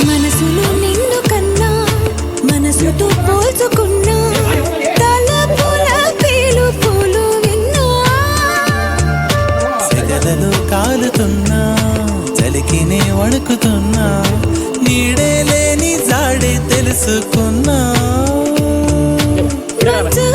మనసులో నిన్ను కన్నా మనసుతో పోల్చుకున్నా తలపుల పిలుపులు విన్నా సెగలలో కాలుతున్నా చలికినే వణుకుతున్నా నీడే లేని జాడే తెలుసుకున్నా మంచు